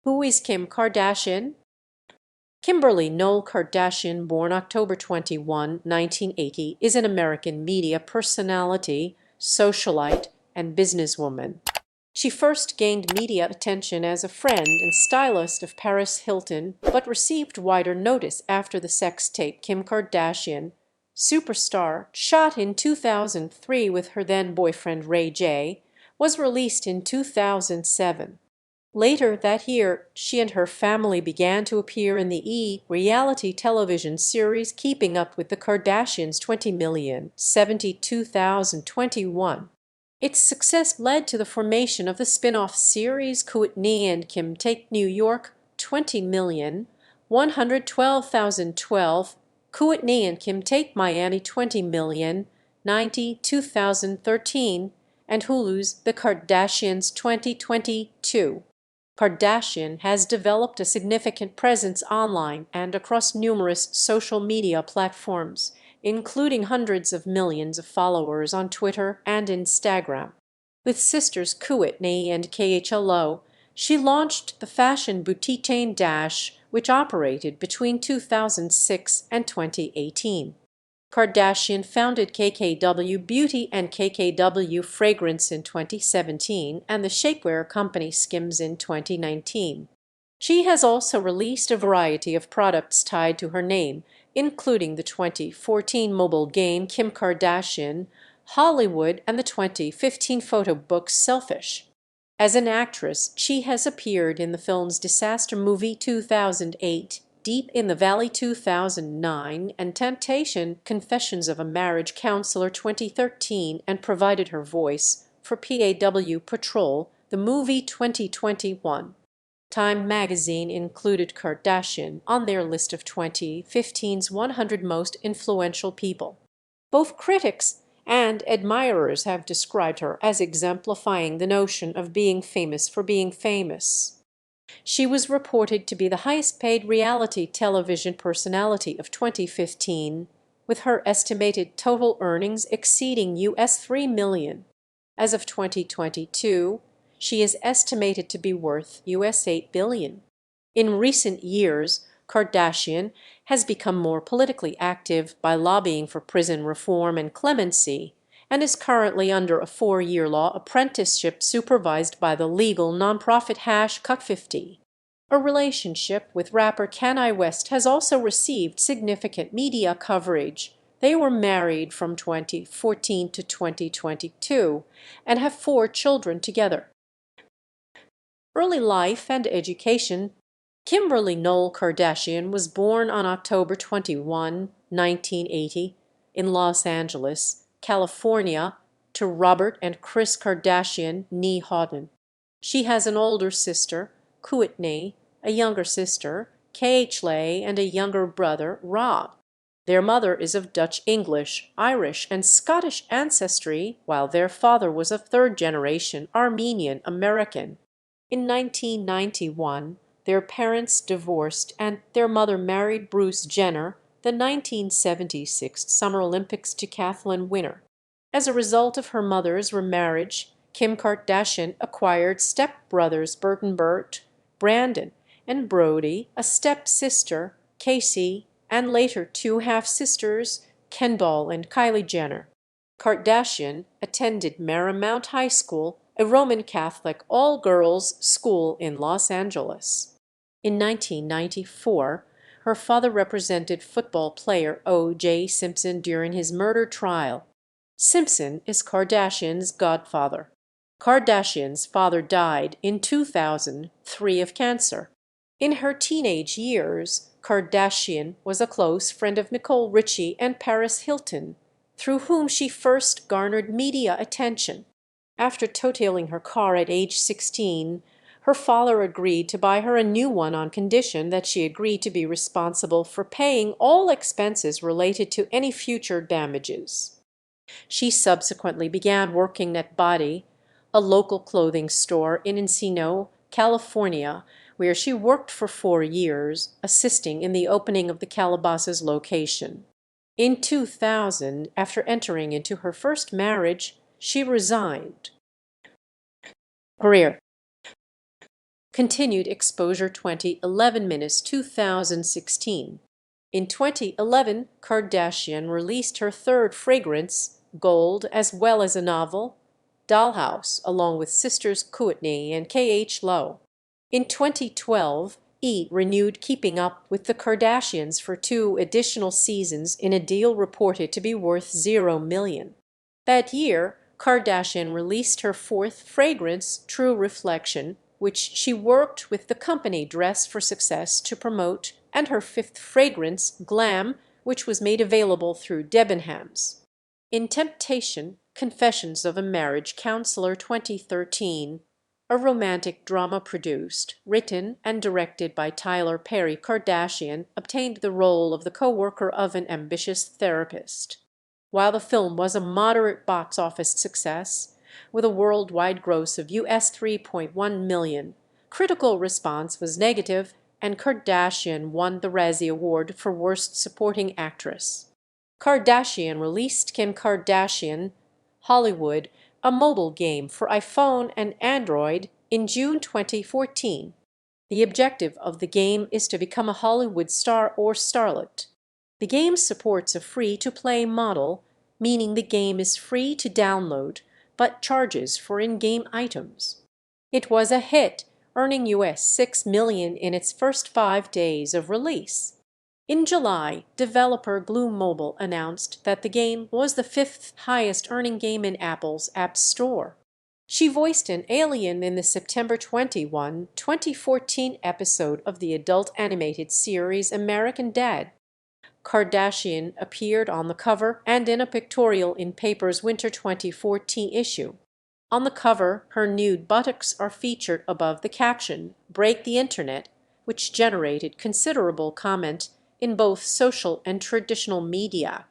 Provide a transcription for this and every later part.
Who is Kim Kardashian? Kimberly Noel Kardashian, born October 21, 1980, is an American media personality, socialite, and businesswoman. She first gained media attention as a friend and stylist of Paris Hilton, but received wider notice after the sex tape Kim Kardashian, Superstar, shot in 2003 with her then-boyfriend Ray J, was released in 2007. Later that year, she and her family began to appear in the reality television series Keeping Up with the Kardashians 20,072,021. Its success led to the formation of the spin-off series Kourtney and Kim Take New York 20,112,012, Kourtney and Kim Take Miami 20,090,2013, and Hulu's The Kardashians 2022. Kardashian has developed a significant presence online and across numerous social media platforms, including hundreds of millions of followers on Twitter and Instagram. With sisters Kourtney and KHLO, she launched the fashion boutique chain Dash, which operated between 2006 and 2018. Kardashian founded KKW Beauty and KKW Fragrance in 2017 and the shapewear company Skims in 2019. She has also released a variety of products tied to her name, including the 2014 mobile game Kim Kardashian, Hollywood, and the 2015 photo book Selfish. As an actress, she has appeared in the films Disaster Movie 2008, Deep in the Valley 2009, and Temptation: Confessions of a Marriage Counselor 2013, and provided her voice for PAW Patrol, the movie 2021. Time magazine included Kardashian on their list of 2015's 100 most influential people. Both critics and admirers have described her as exemplifying the notion of being famous for being famous. She was reported to be the highest-paid reality television personality of 2015, with her estimated total earnings exceeding US $3 million. As of 2022, she is estimated to be worth US $8 billion. In recent years, Kardashian has become more politically active by lobbying for prison reform and clemency, and is currently under a 4-year law apprenticeship supervised by the legal nonprofit Cut50. Her relationship with rapper Kanye West has also received significant media coverage. They were married from 2014 to 2022 and have 4 children together. Early life and education. Kimberly Noel Kardashian was born on October 21, 1980, in Los Angeles, California, to Robert and Kris Kardashian nee Houghton. She has an older sister, Kourtney, a younger sister, KHLay, and a younger brother, Rob. Their mother is of Dutch English, Irish, and Scottish ancestry, while their father was a third-generation Armenian American. In 1991, their parents divorced and their mother married Bruce Jenner, the 1976 Summer Olympics decathlon winner. As a result of her mother's remarriage, Kim Kardashian acquired stepbrothers Bert, Brandon, and Brody, a stepsister, Casey, and later 2 half-sisters, Kendall and Kylie Jenner. Kardashian attended Marymount High School, a Roman Catholic all-girls school in Los Angeles. In 1994, her father represented football player O.J. Simpson during his murder trial. Simpson is Kardashian's godfather. Kardashian's father died in 2003 of cancer. In her teenage years, Kardashian was a close friend of Nicole Richie and Paris Hilton, through whom she first garnered media attention. After totaling her car at age 16, her father agreed to buy her a new one on condition that she agreed to be responsible for paying all expenses related to any future damages. She subsequently began working at Body, a local clothing store in Encino, California, where she worked for 4 years, assisting in the opening of the Calabasas location. In 2000, after entering into her first marriage, she resigned. Career. Continued exposure 2011-2016. In 2011, Kardashian released her third fragrance, Gold, as well as a novel, Dollhouse, along with sisters Kourtney and K.H. Lowe. In 2012, E! renewed Keeping Up with the Kardashians for 2 additional seasons in a deal reported to be worth $0 million. That year, Kardashian released her fourth fragrance, True Reflection, which she worked with the company Dress for Success to promote, and her fifth fragrance, Glam, which was made available through Debenhams. In Temptation, Confessions of a Marriage Counselor 2013, a romantic drama produced, written, and directed by Tyler Perry, Kardashian obtained the role of the co-worker of an ambitious therapist. While the film was a moderate box office success, with a worldwide gross of US $3.1 million, critical response was negative, and Kardashian won the Razzie Award for Worst Supporting Actress. Kardashian released Kim Kardashian Hollywood, a mobile game for iPhone and Android, in June 2014. The objective of the game is to become a Hollywood star or starlet. The game supports a free-to-play model, meaning the game is free to download, but charges for in-game items. It was a hit, earning US $6 million in its first 5 days of release. In July, developer Glue Mobile announced that the game was the 5th highest-earning game in Apple's App Store. She voiced an alien in the September 21, 2014 episode of the adult animated series American Dad. Kardashian appeared on the cover and in a pictorial in Paper's Winter 2014 issue. On the cover, her nude buttocks are featured above the caption, "Break the Internet," which generated considerable comment in both social and traditional media.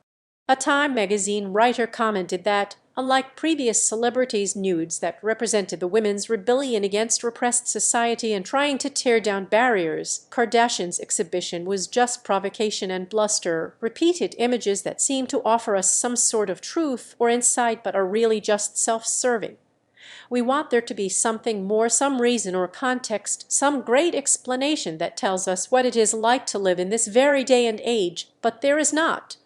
A Time magazine writer commented that, unlike previous celebrities' nudes that represented the women's rebellion against repressed society and trying to tear down barriers, Kardashian's exhibition was just provocation and bluster, repeated images that seem to offer us some sort of truth or insight but are really just self-serving. We want there to be something more, some reason or context, some great explanation that tells us what it is like to live in this very day and age, but there is not.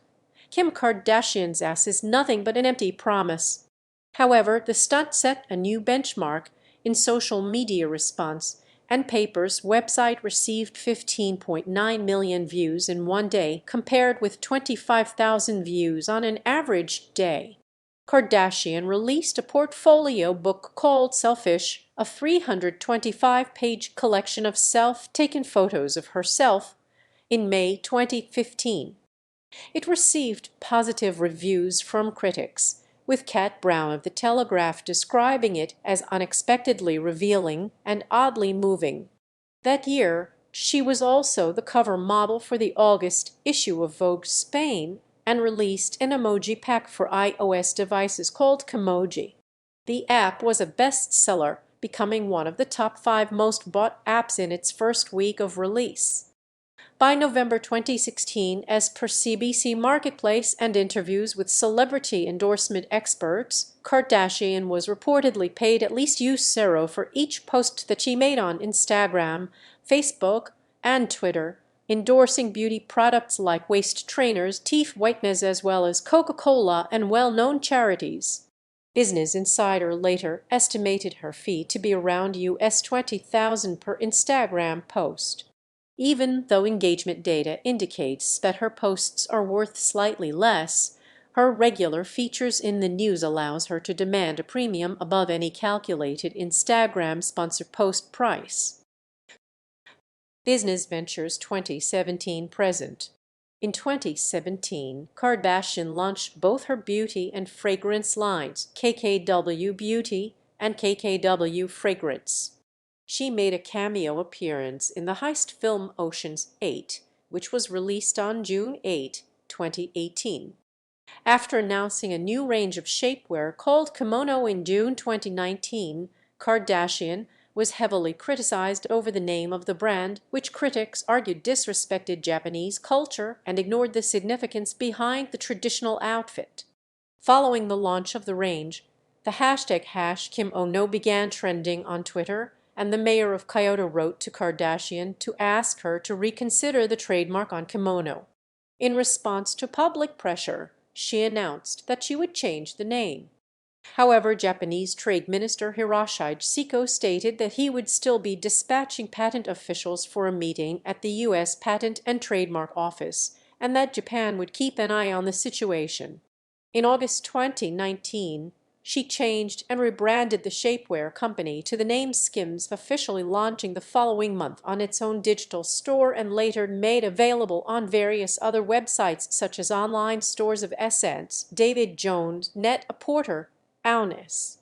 Kim Kardashian's ass is nothing but an empty promise. However, the stunt set a new benchmark in social media response, and Paper's website received 15.9 million views in one day, compared with 25,000 views on an average day. Kardashian released a portfolio book called Selfish, a 325-page collection of self-taken photos of herself, in May 2015. It received positive reviews from critics, with Kat Brown of The Telegraph describing it as unexpectedly revealing and oddly moving. That year, she was also the cover model for the August issue of Vogue Spain and released an emoji pack for iOS devices called Kimoji. The app was a bestseller, becoming one of the top 5 most bought apps in its first week of release. By November 2016, as per CBC Marketplace and interviews with celebrity endorsement experts, Kardashian was reportedly paid at least €0 for each post that she made on Instagram, Facebook, and Twitter, endorsing beauty products like waist trainers, teeth whiteners, as well as Coca-Cola and well-known charities. Business Insider later estimated her fee to be around US $20,000 per Instagram post. Even though engagement data indicates that her posts are worth slightly less, her regular features in the news allows her to demand a premium above any calculated Instagram sponsor post price. Business Ventures 2017-present. In 2017, Kardashian launched both her beauty and fragrance lines, KKW Beauty and KKW Fragrance. She made a cameo appearance in the heist film Ocean's 8, which was released on June 8, 2018. After announcing a new range of shapewear called Kimono in June 2019, Kardashian was heavily criticized over the name of the brand, which critics argued disrespected Japanese culture and ignored the significance behind the traditional outfit. Following the launch of the range, the hashtag #KimOno began trending on Twitter and the mayor of Kyoto wrote to Kardashian to ask her to reconsider the trademark on kimono. In response to public pressure, she announced that she would change the name. However, Japanese Trade Minister Hiroshi Seko stated that he would still be dispatching patent officials for a meeting at the U.S. Patent and Trademark Office, and that Japan would keep an eye on the situation. In August 2019, she changed and rebranded the shapewear company to the name Skims, officially launching the following month on its own digital store and later made available on various other websites such as online stores of Essence, David Jones, Net-a-Porter, Aunis.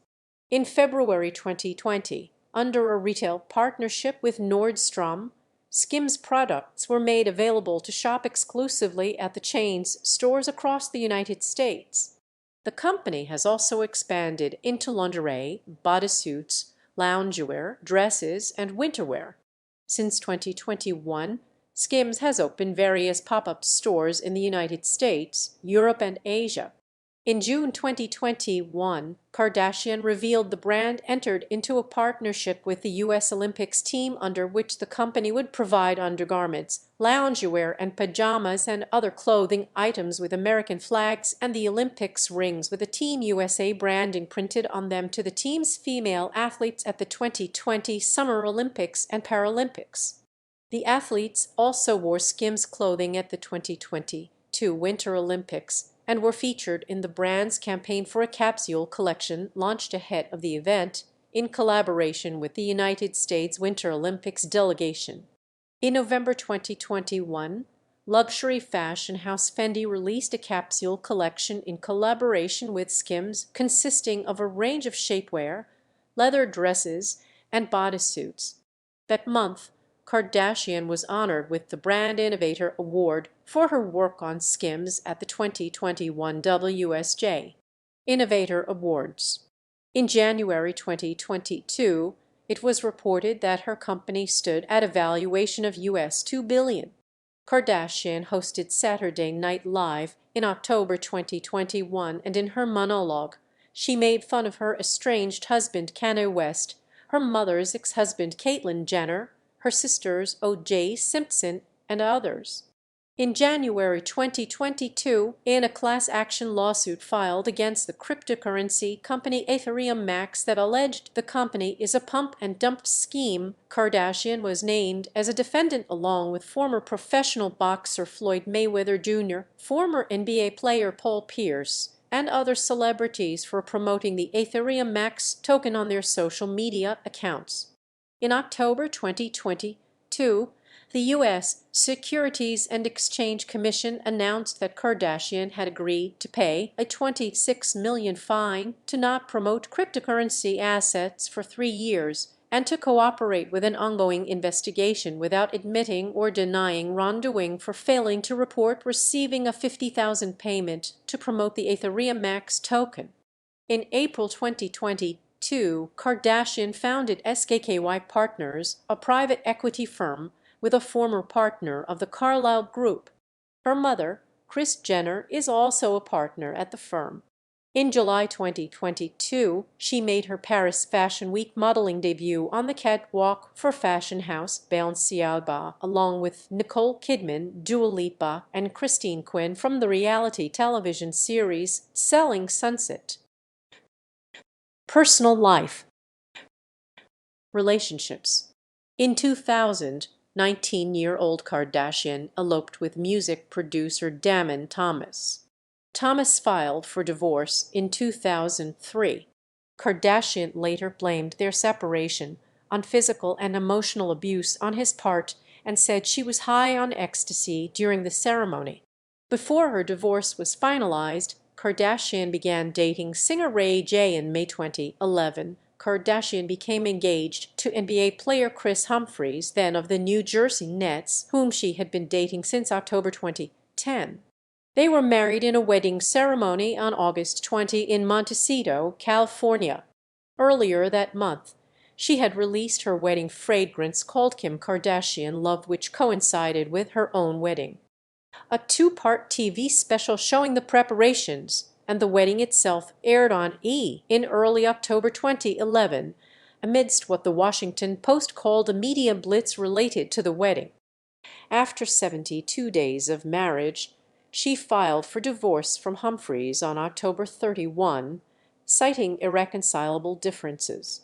In February 2020, under a retail partnership with Nordstrom, Skims products were made available to shop exclusively at the chain's stores across the United States. The company has also expanded into lingerie, bodysuits, loungewear, dresses, and winterwear. Since 2021, Skims has opened various pop-up stores in the United States, Europe, and Asia. In June 2021, Kardashian revealed the brand entered into a partnership with the U.S. Olympics team under which the company would provide undergarments, loungewear, and pajamas and other clothing items with American flags and the Olympics rings with a Team USA branding printed on them to the team's female athletes at the 2020 Summer Olympics and Paralympics. The athletes also wore Skims clothing at the 2022 Winter Olympics and were featured in the brand's campaign for a capsule collection launched ahead of the event in collaboration with the United States Winter Olympics delegation. In November 2021, luxury fashion house Fendi released a capsule collection in collaboration with Skims consisting of a range of shapewear, leather dresses, and bodysuits. That month, Kardashian was honored with the Brand Innovator Award for her work on Skims at the 2021 WSJ Innovator Awards. In January 2022, it was reported that her company stood at a valuation of US $2 billion. Kardashian hosted Saturday Night Live in October 2021, and in her monologue, she made fun of her estranged husband Kanye West, her mother's ex-husband Caitlyn Jenner, her sisters O.J. Simpson, and others. In January 2022, in a class action lawsuit filed against the cryptocurrency company Ethereum Max that alleged the company is a pump and dump scheme, Kardashian was named as a defendant along with former professional boxer Floyd Mayweather Jr., former NBA player Paul Pierce, and other celebrities for promoting the Ethereum Max token on their social media accounts. In October 2022, the U.S. Securities and Exchange Commission announced that Kardashian had agreed to pay a $26 million fine to not promote cryptocurrency assets for 3 years and to cooperate with an ongoing investigation without admitting or denying wrongdoing for failing to report receiving a $50,000 payment to promote the Ethereum Max token. In April 2022, Kardashian founded SKKY Partners, a private equity firm with a former partner of the Carlyle Group. Her mother, Kris Jenner, is also a partner at the firm. In July 2022, she made her Paris Fashion Week modeling debut on the catwalk for fashion house Balenciaga, along with Nicole Kidman, Dua Lipa, and Christine Quinn from the reality television series Selling Sunset. Personal life. Relationships. In 2000, 19-year-old Kardashian eloped with music producer Damon Thomas. Thomas filed for divorce in 2003. Kardashian later blamed their separation on physical and emotional abuse on his part and said she was high on ecstasy during the ceremony. Before her divorce was finalized, Kardashian began dating singer Ray J. In May 2011. Kardashian became engaged to NBA player Kris Humphries, then of the New Jersey Nets, whom she had been dating since October 2010. They were married in a wedding ceremony on August 20 in Montecito, California. Earlier that month, she had released her wedding fragrance called Kim Kardashian Love, which coincided with her own wedding. A 2-part TV special showing the preparations and the wedding itself aired on E! In early October 2011, amidst what the Washington Post called a media blitz related to the wedding. After 72 days of marriage, she filed for divorce from Humphreys on October 31, citing irreconcilable differences.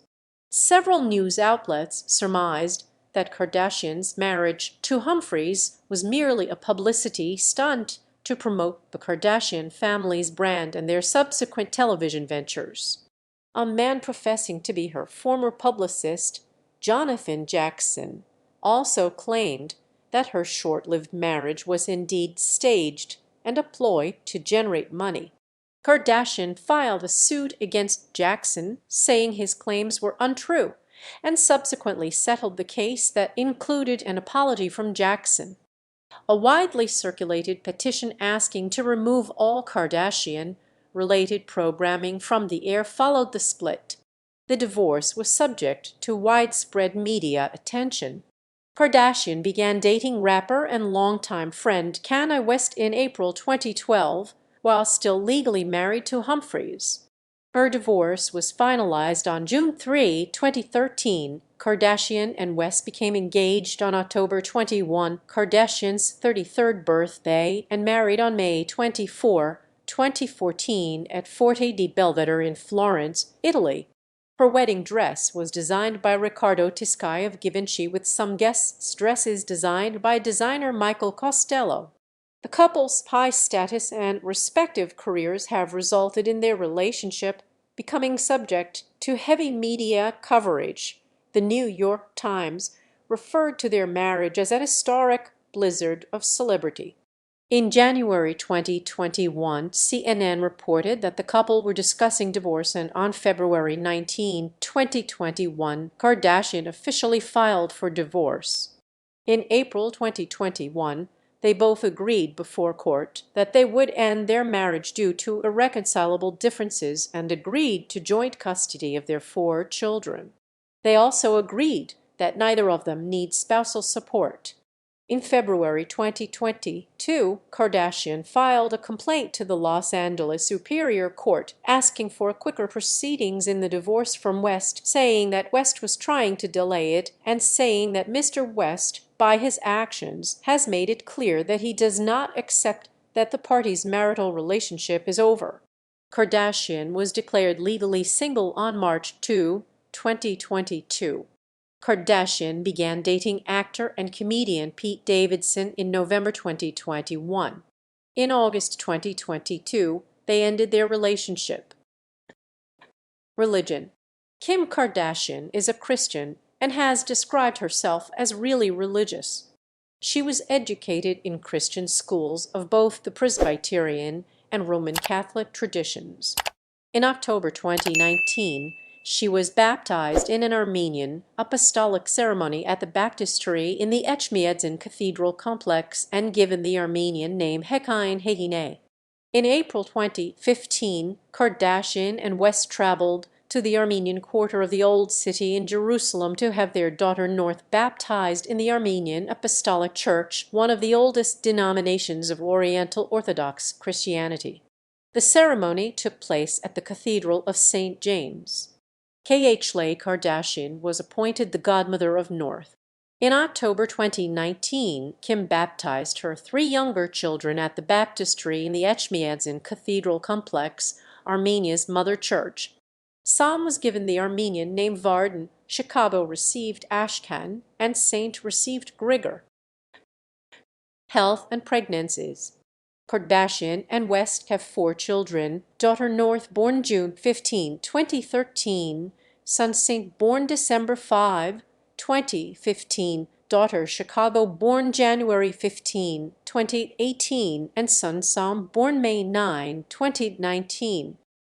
Several news outlets surmised that Kardashian's marriage to Humphreys was merely a publicity stunt to promote the Kardashian family's brand and their subsequent television ventures. A man professing to be her former publicist, Jonathan Jackson, also claimed that her short-lived marriage was indeed staged and a ploy to generate money. Kardashian filed a suit against Jackson, saying his claims were untrue, and subsequently settled the case that included an apology from Jackson. A widely circulated petition asking to remove all Kardashian-related programming from the air followed the split. The divorce was subject to widespread media attention. Kardashian began dating rapper and longtime friend Kanye West in April 2012, while still legally married to Humphreys. Her divorce was finalized on June 3, 2013. Kardashian and West became engaged on October 21, Kardashian's 33rd birthday, and married on May 24, 2014 at Forte di Belvedere in Florence, Italy. Her wedding dress was designed by Riccardo Tisci of Givenchy, with some guests' dresses designed by designer Michael Costello. The couple's high status and respective careers have resulted in their relationship becoming subject to heavy media coverage. The New York Times referred to their marriage as an historic blizzard of celebrity. In January 2021, CNN reported that the couple were discussing divorce, and on February 19, 2021, Kardashian officially filed for divorce. In April 2021, they both agreed before court that they would end their marriage due to irreconcilable differences and agreed to joint custody of their 4 children. They also agreed that neither of them needs spousal support. In February 2022, Kardashian filed a complaint to the Los Angeles Superior Court asking for quicker proceedings in the divorce from West, saying that West was trying to delay it and saying that Mr. West, by his actions, has made it clear that he does not accept that the parties' marital relationship is over. Kardashian was declared legally single on March 2, 2022. Kardashian began dating actor and comedian Pete Davidson in November 2021. In August 2022, they ended their relationship. Religion. Kim Kardashian is a Christian and has described herself as really religious. She was educated in Christian schools of both the Presbyterian and Roman Catholic traditions. In October 2019, she was baptized in an Armenian apostolic ceremony at the baptistry in the Etchmiadzin Cathedral complex and given the Armenian name Hekain Hegine. In April 2015, Kardashian and West traveled to the Armenian quarter of the Old City in Jerusalem to have their daughter North baptized in the Armenian Apostolic Church, one of the oldest denominations of Oriental Orthodox Christianity. The ceremony took place at the Cathedral of St. James. Khloe Kardashian was appointed the godmother of North. In October 2019, Kim baptized her 3 younger children at the baptistry in the Etchmiadzin Cathedral complex, Armenia's mother church. Sam was given the Armenian name Vardan, Chicago received Ashkan, and Saint received Grigor. Health and pregnancies. Kardashian and West have 4 children: daughter North, born June 15, 2013, son Saint, born December 5, 2015, daughter Chicago, born January 15, 2018, and son Sam, born May 9, 2019.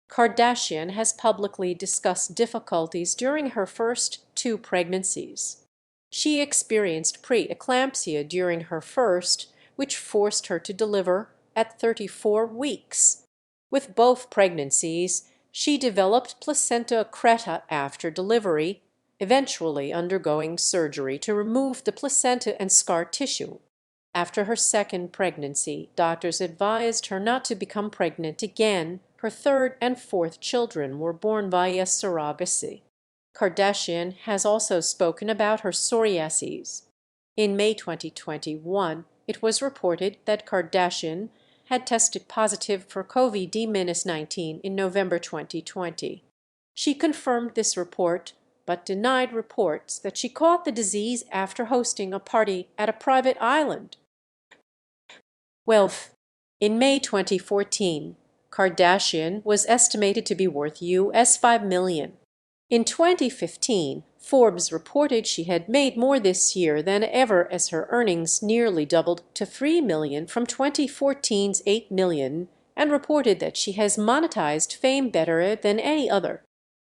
Kardashian has publicly discussed difficulties during her first 2 pregnancies. She experienced preeclampsia during her first, which forced her to deliver at 34 weeks. With both pregnancies, she developed placenta accreta after delivery, eventually undergoing surgery to remove the placenta and scar tissue. After her second pregnancy, doctors advised her not to become pregnant again. Her third and fourth children were born via surrogacy. Kardashian has also spoken about her psoriasis. In May 2021, it was reported that Kardashian had tested positive for COVID-19 in November 2020. She confirmed this report, but denied reports that she caught the disease after hosting a party at a private island. Wealth. In May 2014, Kardashian was estimated to be worth US $5 million. In 2015, Forbes reported she had made more this year than ever as her earnings nearly doubled to $3 million from 2014's $8 million, and reported that she has monetized fame better than any other.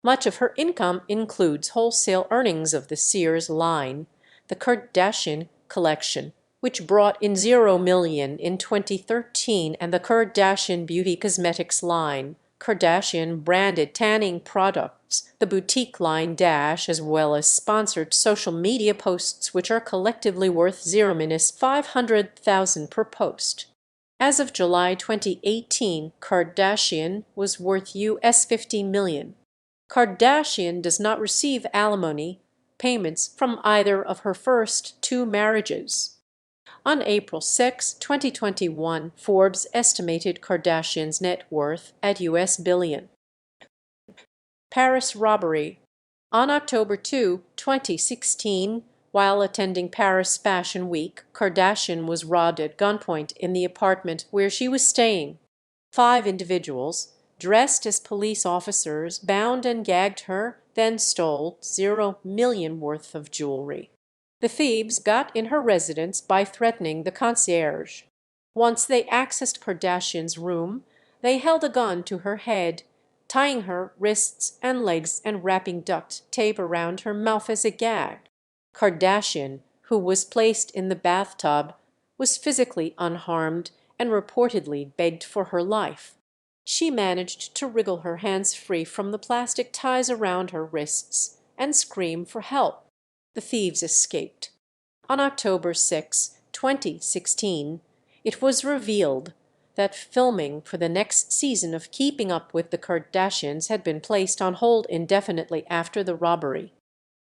Much of her income includes wholesale earnings of the Sears line, the Kardashian collection, which brought in $0 million in 2013, and the Kardashian beauty cosmetics line, Kardashian-branded tanning products, the boutique line Dash, as well as sponsored social media posts which are collectively worth $500,000 per post. As of July 2018, Kardashian was worth US $50 million. Kardashian does not receive alimony payments from either of her first two marriages. On April 6, 2021, Forbes estimated Kardashian's net worth at US billion. Paris robbery. On October 2, 2016, while attending Paris Fashion Week, Kardashian was robbed at gunpoint in the apartment where she was staying. 5 individuals, dressed as police officers, bound and gagged her, then stole $0 million worth of jewelry. The thieves got in her residence by threatening the concierge. Once they accessed Kardashian's room, they held a gun to her head, tying her wrists and legs and wrapping duct tape around her mouth as a gag. Kardashian, who was placed in the bathtub, was physically unharmed and reportedly begged for her life. She managed to wriggle her hands free from the plastic ties around her wrists and scream for help. The thieves escaped. On October 6, 2016, it was revealed that filming for the next season of Keeping Up with the Kardashians had been placed on hold indefinitely after the robbery.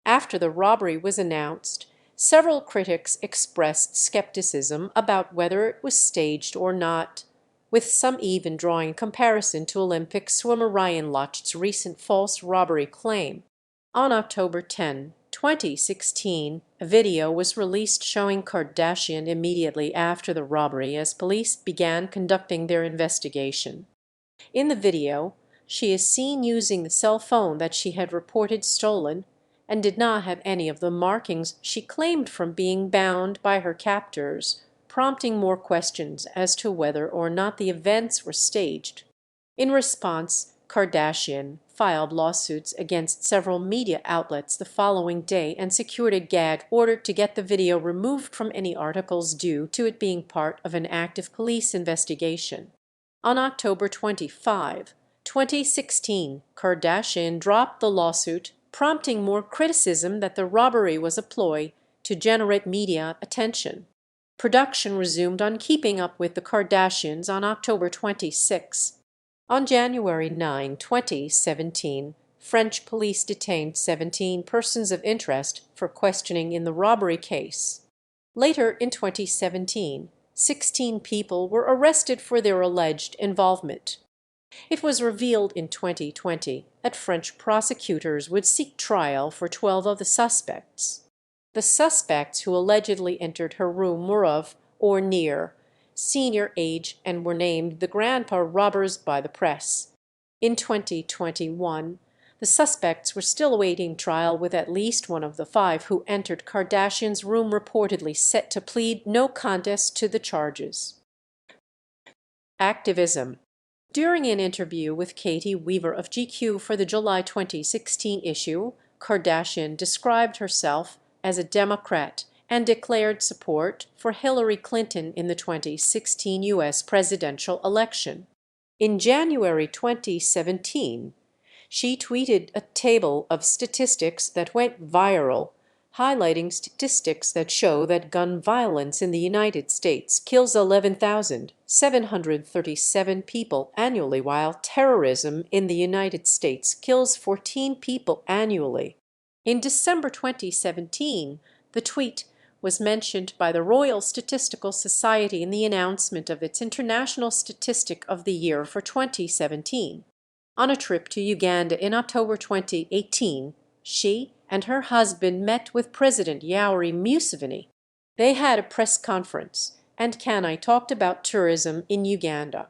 After the robbery was announced, several critics expressed skepticism about whether it was staged or not, with some even drawing comparison to Olympic swimmer Ryan Locht's recent false robbery claim. On October 10, 2016, a video was released showing Kardashian immediately after the robbery as police began conducting their investigation. In the video, she is seen using the cell phone that she had reported stolen and did not have any of the markings she claimed from being bound by her captors, prompting more questions as to whether or not the events were staged. In response, Kardashian filed lawsuits against several media outlets the following day and secured a gag order to get the video removed from any articles due to it being part of an active police investigation. On October 25, 2016, Kardashian dropped the lawsuit, prompting more criticism that the robbery was a ploy to generate media attention. Production resumed on Keeping Up with the Kardashians on October 26. On January 9, 2017, French police detained 17 persons of interest for questioning in the robbery case. Later in 2017, 16 people were arrested for their alleged involvement. It was revealed in 2020 that French prosecutors would seek trial for 12 of the suspects. The suspects who allegedly entered her room were of, or near, senior age and were named the Grandpa Robbers by the press. In 2021, the suspects were still awaiting trial, with at least one of the 5 who entered Kardashian's room reportedly set to plead no contest to the charges. Activism. During an interview with Katie Weaver of GQ for the July 2016 issue, Kardashian described herself as a Democrat and declared support for Hillary Clinton in the 2016 U.S. presidential election. In January 2017, she tweeted a table of statistics that went viral, highlighting statistics that show that gun violence in the United States kills 11,737 people annually, while terrorism in the United States kills 14 people annually. In December 2017, the tweet was mentioned by the Royal Statistical Society in the announcement of its International Statistic of the Year for 2017. On a trip to Uganda in October 2018, she and her husband met with President Yoweri Museveni. They had a press conference, and Kanai talked about tourism in Uganda.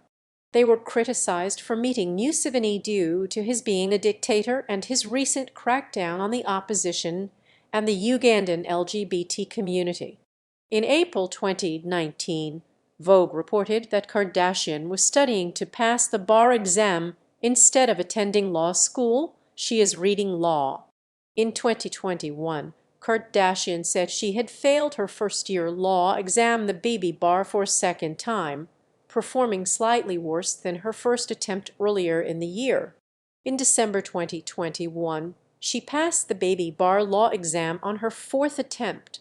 They were criticized for meeting Museveni due to his being a dictator and his recent crackdown on the opposition and the Ugandan LGBT community. In April 2019, Vogue reported that Kardashian was studying to pass the bar exam instead of attending law school. She is reading law. In 2021, Kardashian said she had failed her first-year law exam, the baby bar, for a second time, performing slightly worse than her first attempt earlier in the year. In December 2021, she passed the baby bar law exam on her fourth attempt.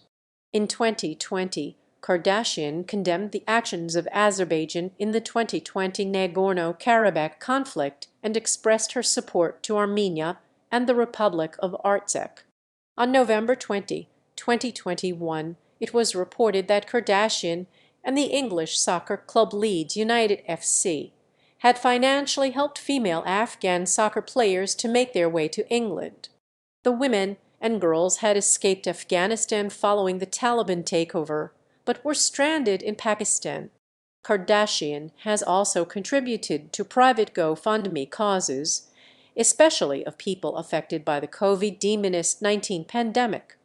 In 2020, Kardashian condemned the actions of Azerbaijan in the 2020 Nagorno-Karabakh conflict and expressed her support to Armenia and the Republic of Artsakh. On November 20, 2021, it was reported that Kardashian and the English soccer club Leeds United FC had financially helped female Afghan soccer players to make their way to England. The women and girls had escaped Afghanistan following the Taliban takeover, but were stranded in Pakistan. Kardashian has also contributed to private GoFundMe causes, especially of people affected by the COVID-19 pandemic.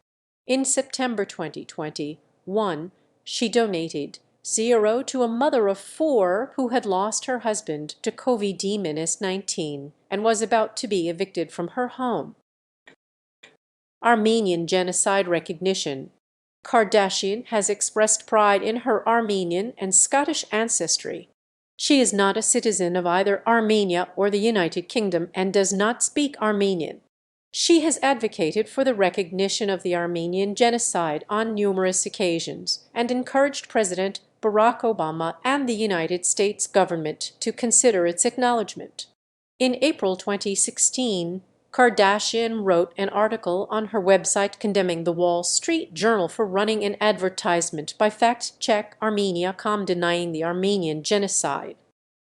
In September 2021, she donated $0 to a mother of 4 who had lost her husband to COVID-19 and was about to be evicted from her home. Armenian genocide recognition. Kardashian has expressed pride in her Armenian and Scottish ancestry. She is not a citizen of either Armenia or the United Kingdom and does not speak Armenian. She has advocated for the recognition of the Armenian genocide on numerous occasions and encouraged President Barack Obama and the United States government to consider its acknowledgement. In April 2016, Kardashian wrote an article on her website condemning the Wall Street Journal for running an advertisement by Fact Check Armenia.com denying the Armenian genocide.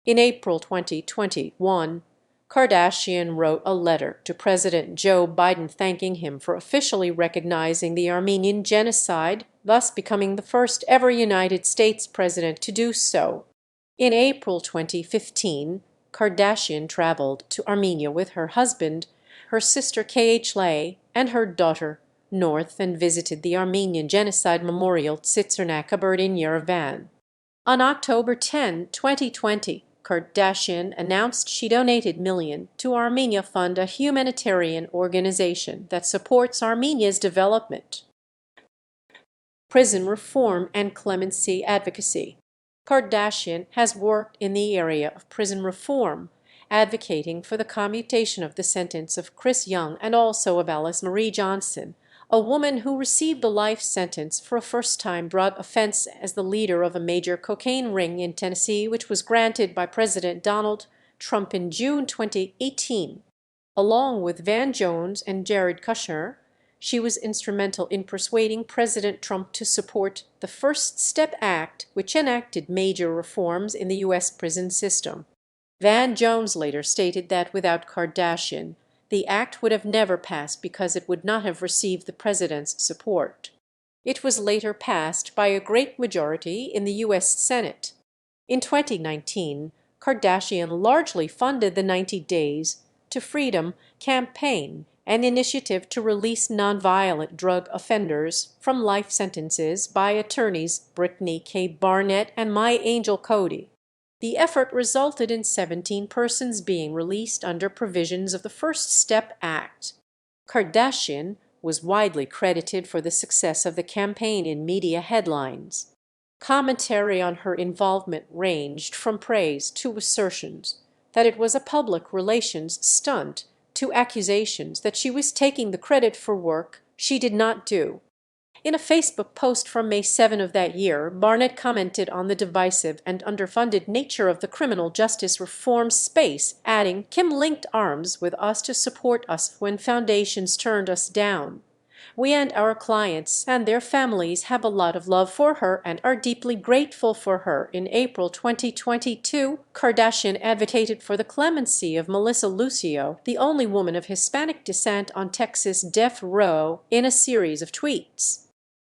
In April 2021, Kardashian wrote a letter to President Joe Biden thanking him for officially recognizing the Armenian genocide, thus becoming the first ever United States president to do so. In April 2015, Kardashian traveled to Armenia with her husband, her sister K.H. Lay, and her daughter north and visited the Armenian Genocide Memorial Tsitsernakaberd in Yerevan. On October 10, 2020, Kardashian announced she donated $1 million to Armenia Fund, a humanitarian organization that supports Armenia's development. Prison reform and clemency advocacy. Kardashian has worked in the area of prison reform, advocating for the commutation of the sentence of Chris Young and also of Alice Marie Johnson, a woman who received a life sentence for a first-time drug offense as the leader of a major cocaine ring in Tennessee, which was granted by President Donald Trump in June 2018. Along with Van Jones and Jared Kushner, she was instrumental in persuading President Trump to support the First Step Act, which enacted major reforms in the U.S. prison system. Van Jones later stated that without Kardashian, the act would have never passed because it would not have received the president's support. It was later passed by a great majority in the U.S. Senate. In 2019, Kardashian largely funded the 90 Days to Freedom campaign, an initiative to release nonviolent drug offenders from life sentences by attorneys Brittany K. Barnett and My Angel Cody. The effort resulted in 17 persons being released under provisions of the First Step Act. Kardashian was widely credited for the success of the campaign in media headlines. Commentary on her involvement ranged from praise to assertions that it was a public relations stunt to accusations that she was taking the credit for work she did not do. In a Facebook post from May 7 of that year, Barnett commented on the divisive and underfunded nature of the criminal justice reform space, adding, "Kim linked arms with us to support us when foundations turned us down. We and our clients and their families have a lot of love for her and are deeply grateful for her." In April 2022, Kardashian advocated for the clemency of Melissa Lucio, the only woman of Hispanic descent on Texas death row, in a series of tweets.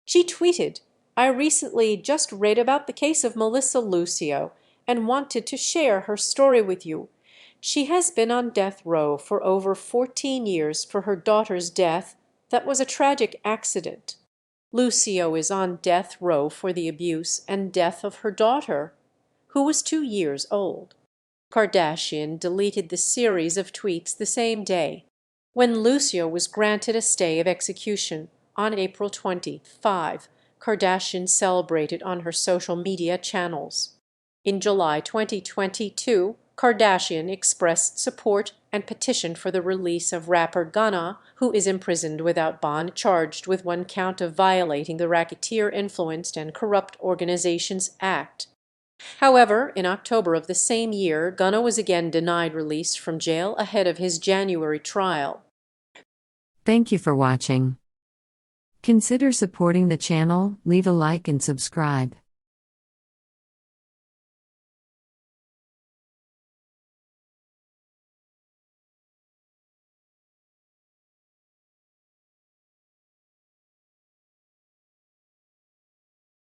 She tweeted, "I recently just read about the case of Melissa Lucio and wanted to share her story with you. She has been on death row for over 14 years for her daughter's death. That was a tragic accident. Lucio is on death row for the abuse and death of her daughter, who was 2 years old." Kardashian deleted the series of tweets the same day. When Lucio was granted a stay of execution on April 25, Kardashian celebrated on her social media channels. In July 2022, Kardashian expressed support and petitioned for the release of rapper Gunna, who is imprisoned without bond, charged with one count of violating the Racketeer Influenced and Corrupt Organizations Act. However, in October of the same year, Gunna was again denied release from jail ahead of his January trial. Thank you for watching. Consider supporting the channel, leave a like and subscribe.